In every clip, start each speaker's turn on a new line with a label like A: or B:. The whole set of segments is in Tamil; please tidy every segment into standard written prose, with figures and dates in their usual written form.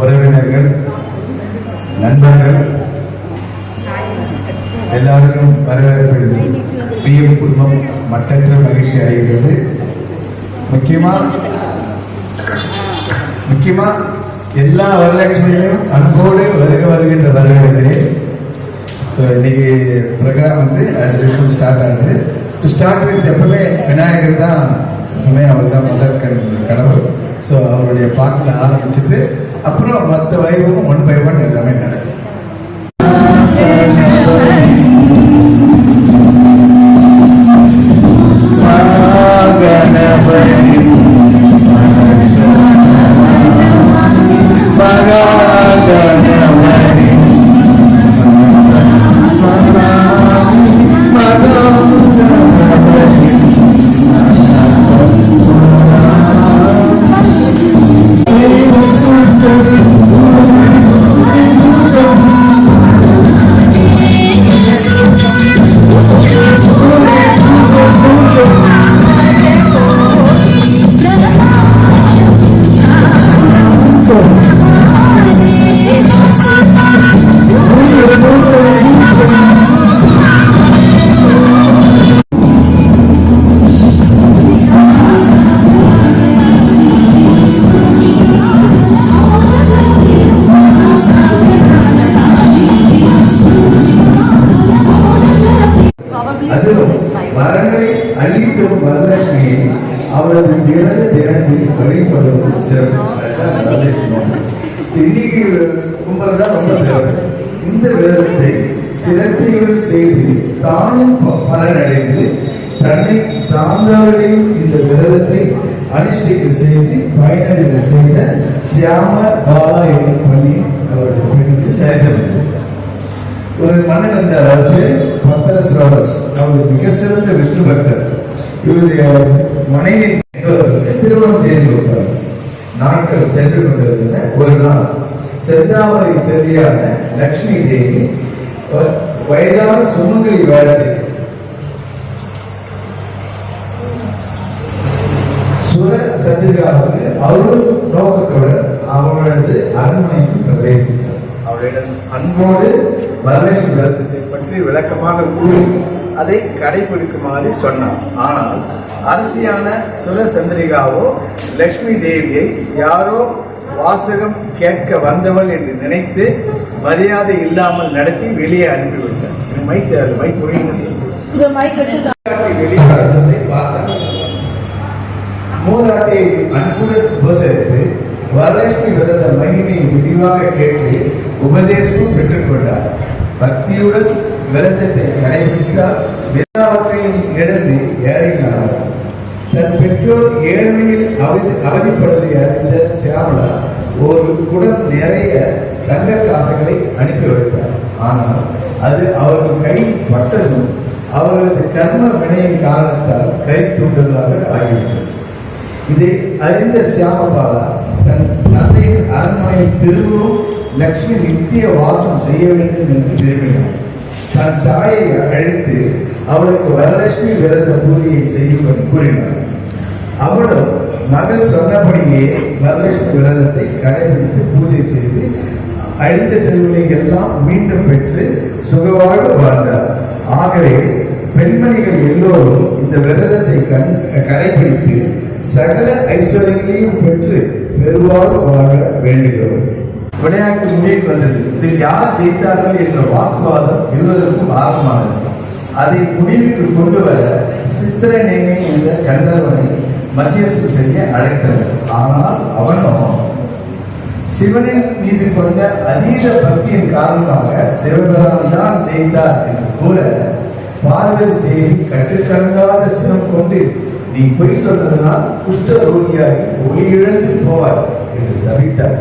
A: உறவினர்கள், நண்பர்கள் எல்லாருக்கும் வரவேற்பது பிஎம் குடும்பம் மட்டற்ற மகிழ்ச்சி அடைகிறது. முக்கியமா எல்லா வரலட்சுமியும் அன்போடு வருகின்ற வரவேற்கிறேன். ஸோ இன்னைக்கு ப்ரோக்ராம் ஸ்டார்ட் ஆகுது. டு ஸ்டார்ட் வித் எப்பவுமே விநாயகர் தான், எப்பவுமே அவர் தான் முதல் கடவுள். ஸோ அவருடைய பாட்டில் ஆரம்பிச்சுட்டு அப்புறம் மற்ற வைபவம் ஒன் பை ஒன் எல்லாமே நடக்கும். வரங்களை அழிக்கும் வரலட்சுமியை அவளது பிறந்த தினத்தில் வழிபடுவது சிறப்பு. இன்னைக்கு கும்பல் தான் ரொம்ப சிறப்பு. இந்த விரதத்தை சிரத்தையுடன் செய்து தானும் பலனடைந்து தன்னை சார்ந்தவர்களையும் இந்த விரதத்தை அனுஷ்டிக்க செய்து பயனடைய செய்த சியாம பாலா என்னும் பள்ளி அவருடைய பெண்ணுக்கு சேர்ந்தது. ஒரு மன்னன் இருந்தார், அவர் பேர் பத்ரஸ்ரவஸ். அவர் மிக சிறந்த விஷ்ணு பக்தர். இவருடைய மனைவி திருமணம் செய்து கொடுத்தார். நாட்கள் சென்று கொண்டிருந்தன. ஒரு நாள் செந்தாமரை செல்வியான லட்சுமி தேவி வயதான சுமங்கலி வேடத்தில் சுர சந்திரிகாவுக்கு அருள் நோக்கத்துடன் அவர்களது அரண்மனைக்கு பிரவேசித்தார். அவரிடம் அன்போடு வரலட்சுமி விரதத்தை பற்றி விளக்கமாக கூறி அதை கடைபிடிக்குமாறு சொன்னார். ஆனால் அரசியான சுரசந்திரிகாவோ லட்சுமி தேவியை யாரோ வாசகம் கேட்க வந்தவள் என்று நினைத்து மரியாதை இல்லாமல் நடத்தி வெளியே அனுப்பிவிட்டார். வெளியே பார்த்தார். மூதாட்டியை அன்புடன் உபசரித்து வரலட்சுமி விரத மகிமையை விரிவாக கேட்டு உபதேசமும் பெற்றுக் கொண்டார். பக்தியுடன் விரதத்தை கடைபிடித்தால் எல்லாவற்றையும் இழந்து ஏழைனார். தன் பெற்றோர் ஏழ்மையில் அவதிப்படுவதை அறிந்த சியாமலா ஒரு குடம் நிறைய தங்க காசுகளை அனுப்பி வைத்தார். ஆனால் அது அவர்கள் கையில் பட்டதும் அவர்களது கர்ம வினையின் காரணத்தால் கை தூண்டலாக ஆகிவிட்டது. இதை அறிந்த சியாமபாலா தன் தந்தையின் அரண்மனையில் திரும்பவும் லட்சுமி நித்திய வாசம் செய்ய வேண்டும் என்று விரும்பினார். தன் தாயை அழைத்து அவளுக்கு வரலட்சுமி விரத பூஜையை செய்யும்படி கூறினார். அவளும் மகள் சொன்னபடியே வரலட்சுமி விரதத்தை கடைபிடித்து பூஜை செய்து அழிந்த செல்வங்களை எல்லாம் மீண்டும் பெற்று சுகவாழ்வு வாழ்ந்தார். ஆகவே பெண்மணிகள் எல்லோரும் இந்த விரதத்தை கடைபிடித்து சகல ஐஸ்வர்யங்களையும் பெற்று பெருவாழ்வு வாழ வேண்டுகிறோம். விளையாட்டு முடிவுக்கு வந்தது. இதில் யார் ஜெயித்தார்கள் என்ற வாக்குவாதம் இருவருக்கும் ஆரம்பமானது. அதை முடிவுக்கு கொண்டு வர சித்திரநேமி என்ற கந்தர்வனை மத்தியஸ்தம் செய்ய அழைத்தனர். ஆனால் அவனும் சிவனின் மீது கொண்ட அதீத பக்தியின் காரணமாக சிவபெருமான் தான் ஜெயித்தார் என்று கூற பார்வதி தேவி கட்டுக்கடங்காத சினம் கொண்டு நீ பொய் சொன்னதனால் குஷ்ட ரோகியாகி ஒளி இழந்து போவார் என்று சபித்தார்.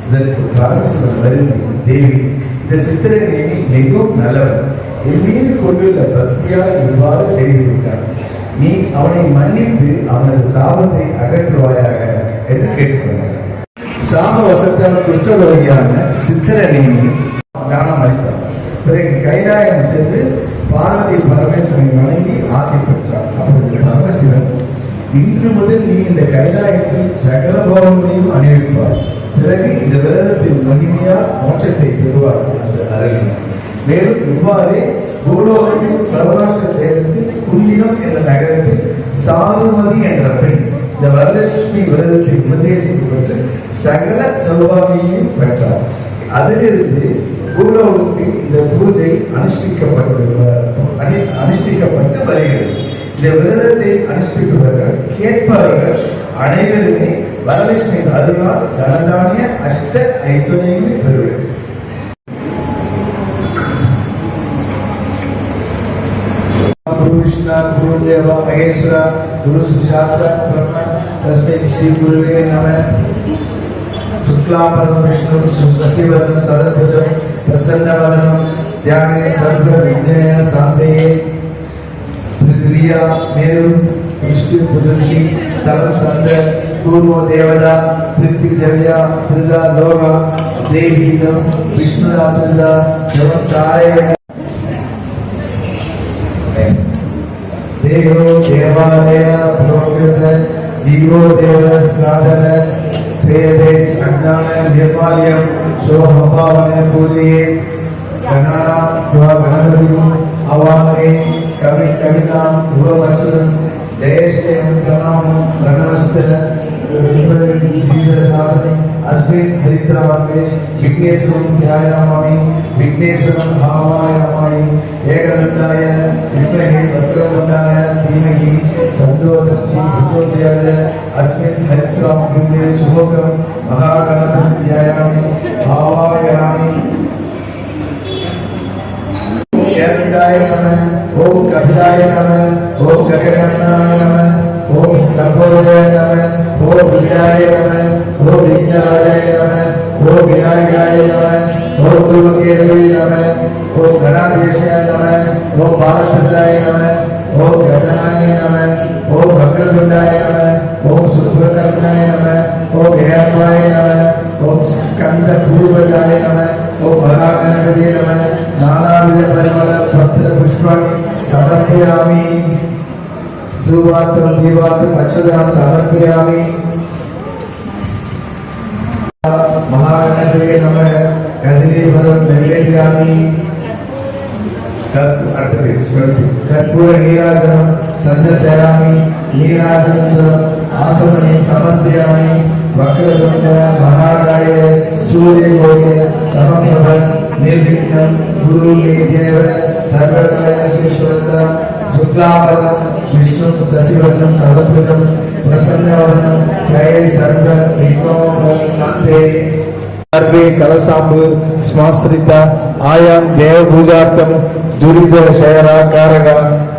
A: இதற்கு பரமசிவன் வருந்தி தேவி இந்த சித்திரநேமி மிகவும் நல்லவன், என் மீது கொண்டுள்ள பக்தியால் இவ்வாறு செய்துவிட்டான். நீ அவனை மன்னித்து அவனது சாபத்தை அகற்றுவாயாக என்று கேட்டுக்கொண்டார். சாப வசத்தால் குஷ்டரோகியான சித்திரநேமி தானம் அளித்தார். பிறகு கைலாயம் சென்று பார்வதி பரமேஸ்வரனை வணங்கி ஆசை பெற்றார். அப்பொழுது பரமசிவன் இன்று முதல் நீ இந்த கைலாயத்தில் சகல போகங்களையும் அணிவிப்பார். பிறகு இந்த விரதத்தின் மகிமையால் மோட்சத்தை பெறுவார் என்று அருளினார். மேலும் இவ்வாறே பூலோகத்தில் சர்வநாச தேசத்தில் குல்லினம் என்ற நகரத்தில் சாருமதி என்ற பெண் இந்த வரலட்சுமி விரதத்தை உபதேசிக்கப்பட்டு சகல சௌபாகியையும் பெற்றார். அதிலிருந்து பூலோகத்தில் இந்த பூஜை அனுஷ்டிக்கப்பட்டு வருகிறது. இந்த விரதத்தை அனுஷ்டிப்பவர்கள் கேட்பவர்கள் அனைவருமே வரலட்சுமி அருளால் தனதானிய அஷ்ட ஐஸ்வர்யங்களை பெறுவது. कृष्ण गुरुदेव महेश्वर गुरु साक्षात् ब्रह्म तस्मै श्री गुरुवे नमः। शुक्लांबरधरं विष्णु शशिवर्णं सदभुजं प्रसन्नवदनं ध्याने सर्वविघ्नोपशान्तये शान्तये। पृथिव्या मेरु वृष्टि पुरुषि स्थलं सन्द पूर्वो देवता पृथ्वीजव्या त्रिधा लोक देवीदं विष्णुदा त्रिधा नमस्कारे। देहो देवालय प्रोकृत जीवो देव साधन तेज अज्ञान निर्माल्यम सोहभावन पूजये। गणानां गणपतिं अवामहे कवि कवितां भुवसुरं जयश्रेयं प्रणामं प्रणमस्ते साधने अस्मिन् हरिद्रावते विघ्नेश्वरं ध्यायामि विघ्नेश्वरं भावयामि। एकदन्ताय विद्महे वक्रतुण्डाय धीमहि तन्नो प्रचोदयात्। अस्मिन् हरिद्रां विघ्ने शुभोगं महागणपतिं ध्यायामि भावयामि। केतुराय नमः ओम कपिलाय नमः ओम गगननाय नमः ओम लंबोदराय नमः ओम विनाय नमः ओम विघ्नराजाय नमः ओम विनायकाय नमः ओम धूमकेतवे नमः ओम गणाधीशाय नमः ओम बालचंद्राय नमः ओम गजाननाय नमः ओम वक्रतुंडाय नमः ओम शुक्रकर्णाय नमः ओम पूजार्थं दीवार्थम् अक्षतां समर्पयामि। महागणपतये नमः। कदलीफलं निवेदयामि। कर्पूर नीराजनं सन्दर्शयामि। नीराजनन्तरम् आसनं समर्पयामि। वक्रतुण्ड महाकाय सूर्यकोटि समप्रभ निर्विघ्नं गुरु मे देव सर्वकार्येषु शुक्लांबरधरं विष्णुं शशिवर्णं सहस्रभुजं प्रसन्नवदनं ध्यायेत् सर्वविघ्नोपशान्तये। सर्वे कलशाम्बु स्मस्त्रित आयां देवपूजार्थं दुरितशयराकारक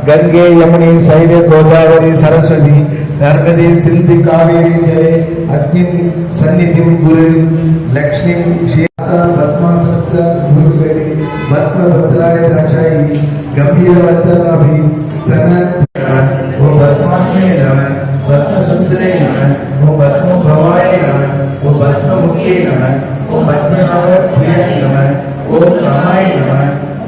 A: गंगे यमुने शैल गोदावरी सरस्वती नर्मदे सिंधु कावेरी जले अस्मिन् सन्निधिं गुरु लक्ष्मीं शेषा पद्मासनस्य गुरुगणे पद्मभद्राय द्राक्षायि गंभीरवर्धनाभि स्तन ओम पद्मात्मे नमः पद्मसुंदरे नमः ओम पद्मभवाय नमः ओम पद्ममुखे नमः ओम पद्मनाभप्रियाय नमः ओम रामाय नमः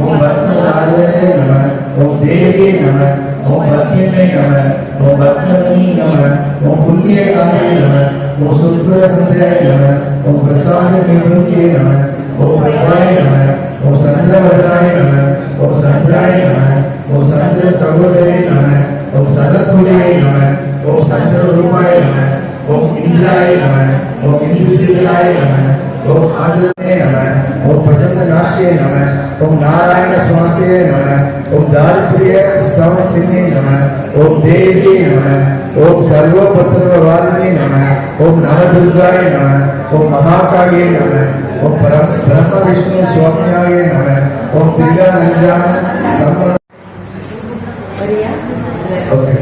A: ओम पद्मनारायणाय नमः ओम देवी नमः ओम पद्मिने नमः ओम पद्मनी नमः ओम पुण्यकामाय नमः ओम सुप्रसन्नाय नमः ओम प्रसादनिवृत्ते नमः ओम प्रभाय नमः ओम चंद्रवदनाय नमः ओम चंद्राय नमः ओम चंद्र सहोदरे नमः ओम सदत्पुजाय नमः ओम चंद्ररूपाय नमः ओम इंद्राय नमः ओम इंद्रशीलाय नमः ओम आदित्याय नमः ओम प्रसन्नकाश्ये नमः ओम नारायण स्वास्ये नमः ओम दारिद्र्य स्तव सिन्ने नमः ओम देवी नमः ओम सर्वपत्रवारिणे नमः ओम नवदुर्गाय नमः ओम महाकाये नमः ओम ब्रह्म विष्णु स्वाम्याय नमः ओम त्रिगुणानंदाय नमः। ओके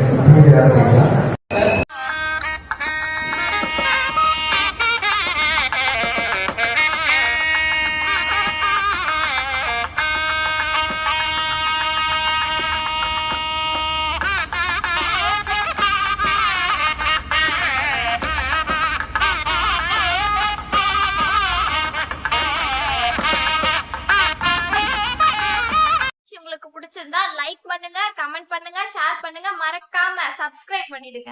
B: உங்களுக்கு பிடிச்சிருந்தா லைக் பண்ணுங்க, கமெண்ட் பண்ணுங்க, ஷேர் பண்ணுங்க, மறக்காம சப்ஸ்கிரைப் பண்ணிடுங்க.